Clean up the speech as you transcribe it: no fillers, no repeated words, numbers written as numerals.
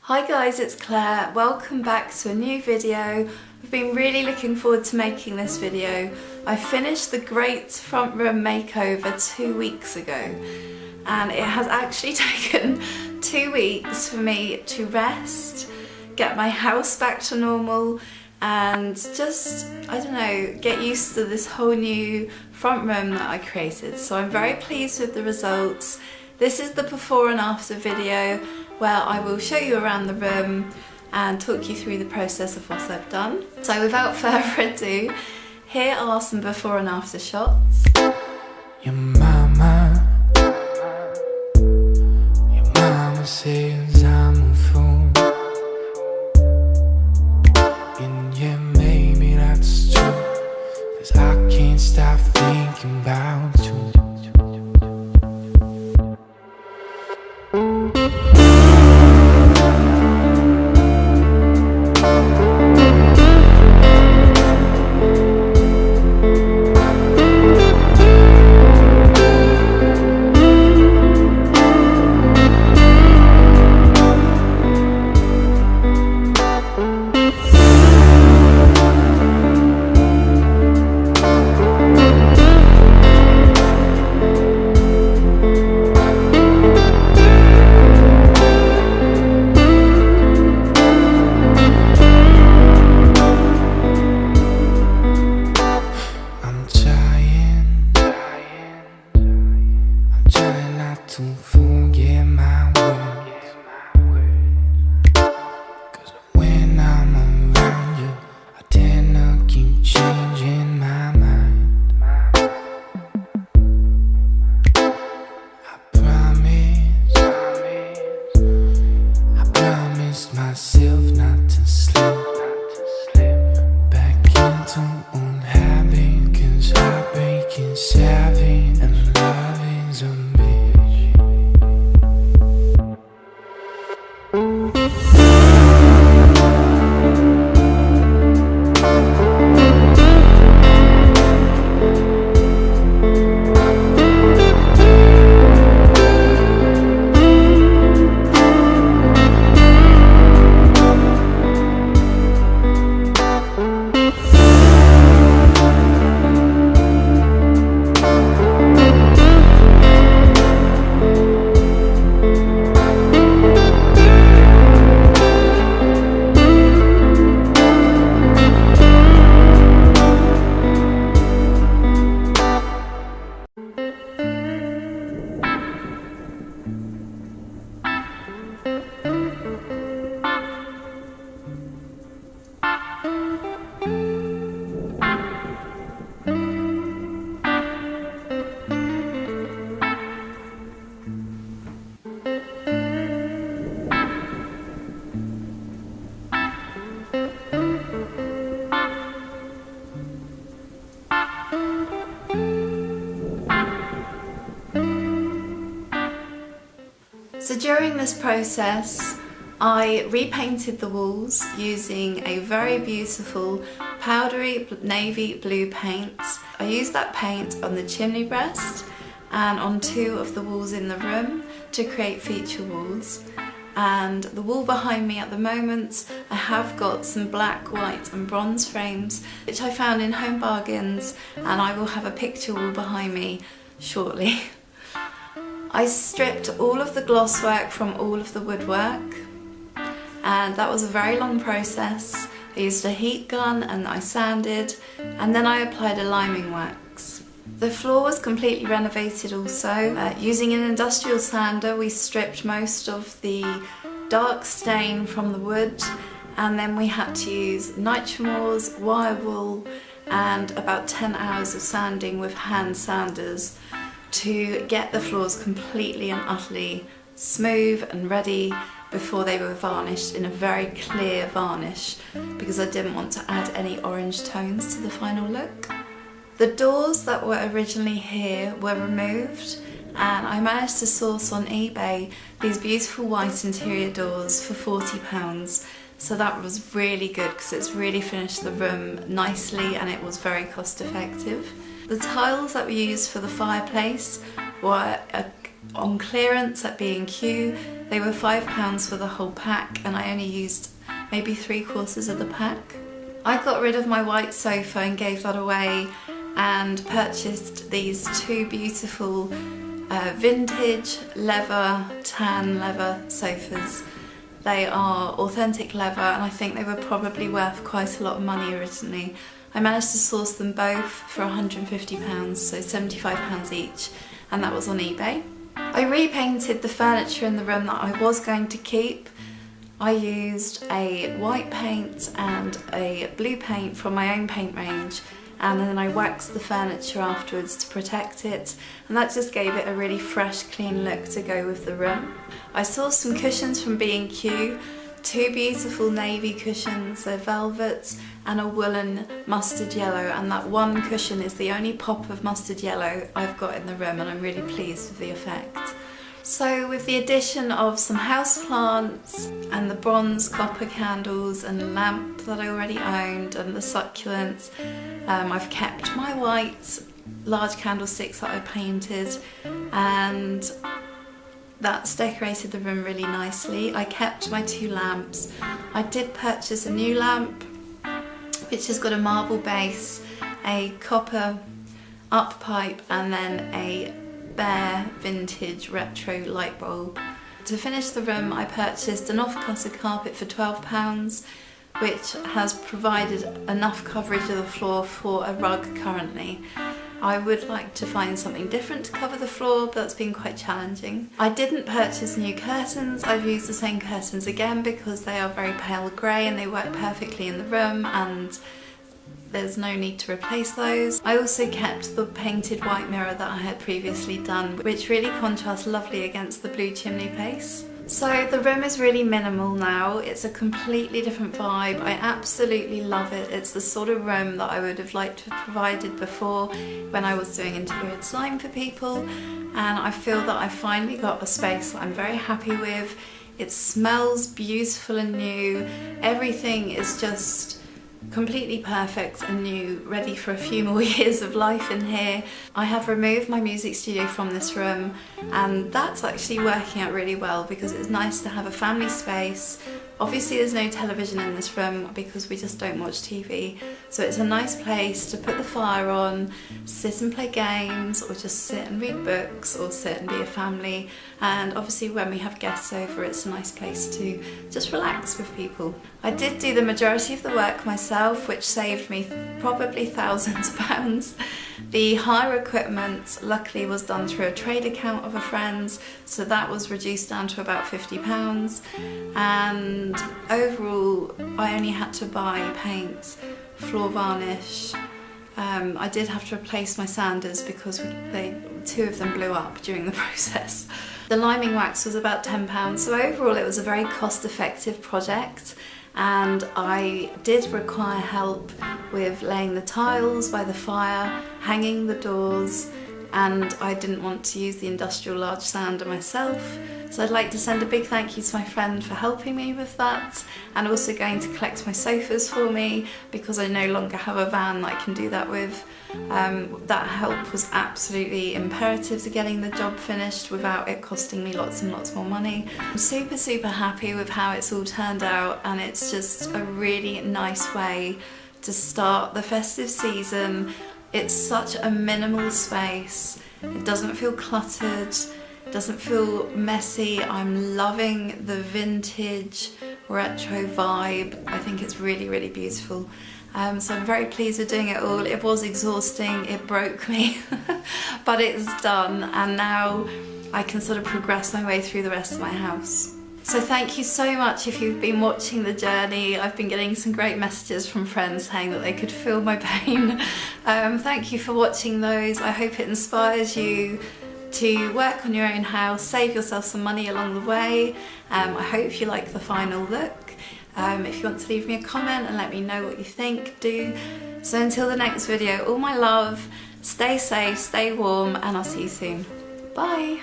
Hi guys, it's Claire. Welcome back to a new video. I've been really looking forward to making this video. I finished the great front room makeover 2 weeks ago and it has actually taken 2 weeks for me to rest, get my house back to normal and just, I don't know, get used to this whole new front room that I created. So I'm very pleased with the results. This is the before and after video where I will show you around the room and talk you through the process of what I've done. So without further ado, here are some before and after shots. Your mama says I'm a fool, and yeah, maybe that's true, 'cause I can't stop thinking about you. To forget my words, 'cause when I'm around you I tend to keep changing my mind. I promised myself not to slip back into old habit, 'cause heartbreak is savage and love is a bitch. So during this process, I repainted the walls using a very beautiful powdery navy blue paint. I used that paint on the chimney breast and on 2 of the walls in the room to create feature walls. And the wall behind me at the moment, I have got some black, white and bronze frames which I found in Home Bargains, and I will have a picture wall behind me shortly. I stripped all of the gloss work from all of the woodwork, and that was a very long process. I used a heat gun and I sanded, and then I applied a liming wax. The floor was completely renovated also. Using an industrial sander, we stripped most of the dark stain from the wood, and then we had to use nitromors, wire wool and about 10 hours of sanding with hand sanders to get the floors completely and utterly smooth and ready before they were varnished in a very clear varnish, because I didn't want to add any orange tones to the final look. The doors that were originally here were removed, and I managed to source on eBay these beautiful white interior doors for £40. So that was really good because it's really finished the room nicely and it was very cost effective. The tiles that we used for the fireplace were a on clearance at B&Q. They were £5 for the whole pack and I only used maybe 3/4 of the pack. I got rid of my white sofa and gave that away and purchased these two beautiful vintage leather, tan leather sofas. They are authentic leather and I think they were probably worth quite a lot of money originally. I managed to source them both for £150, so £75 each, and that was on eBay. I repainted the furniture in the room that I was going to keep. I used a white paint and a blue paint from my own paint range, and then I waxed the furniture afterwards to protect it, and that just gave it a really fresh, clean look to go with the room. I sourced some cushions from B&Q, two beautiful navy cushions, they're velvet, and a woolen mustard yellow, and that one cushion is the only pop of mustard yellow I've got in the room, and I'm really pleased with the effect. So with the addition of some houseplants and the bronze copper candles and the lamp that I already owned and the succulents, I've kept my white large candlesticks that I painted, and that's decorated the room really nicely. I kept my two lamps. I did purchase a new lamp which has got a marble base, a copper up pipe, and then a bare vintage retro light bulb. To finish the room I purchased an off-cutter carpet for £12, which has provided enough coverage of the floor for a rug currently. I would like to find something different to cover the floor, but that's been quite challenging. I didn't purchase new curtains. I've used the same curtains again because they are very pale grey and they work perfectly in the room, and there's no need to replace those. I also kept the painted white mirror that I had previously done, which really contrasts lovely against the blue chimney piece. So the room is really minimal now. It's a completely different vibe. I absolutely love it. It's the sort of room that I would have liked to have provided before when I was doing interior design for people, and I feel that I finally got a space that I'm very happy with. It smells beautiful and new. Everything is just completely perfect and new, ready for a few more years of life in here. I have removed my music studio from this room, and that's actually working out really well because it's nice to have a family space. Obviously there's no television in this room because we just don't watch TV, so it's a nice place to put the fire on, sit and play games, or just sit and read books, or sit and be a family. And obviously when we have guests over, it's a nice place to just relax with people. I did do the majority of the work myself, which saved me probably thousands of pounds. The hire equipment luckily was done through a trade account of a friend's, so that was reduced down to about £50, and overall I only had to buy paint, floor varnish. I did have to replace my sanders because two of them blew up during the process. The liming wax was about £10, so overall it was a very cost-effective project, and I did require help with laying the tiles by the fire, hanging the doors, and I didn't want to use the industrial large sander myself. So I'd like to send a big thank you to my friend for helping me with that, and also going to collect my sofas for me because I no longer have a van that I can do that with. That help was absolutely imperative to getting the job finished without it costing me lots and lots more money. I'm super happy with how it's all turned out, and it's just a really nice way to start the festive season. It's such a minimal space, it doesn't feel cluttered, doesn't feel messy. I'm loving the vintage retro vibe. I think it's really beautiful. So I'm very pleased with doing it all. It was exhausting, it broke me, but it's done, and now I can sort of progress my way through the rest of my house. So thank you so much if you've been watching the journey. I've been getting some great messages from friends saying that they could feel my pain. Thank you for watching those. I hope it inspires you to work on your own house, save yourself some money along the way. I hope you like the final look. If you want to leave me a comment and let me know what you think, do. So until the next video, all my love, stay safe, stay warm, and I'll see you soon. Bye!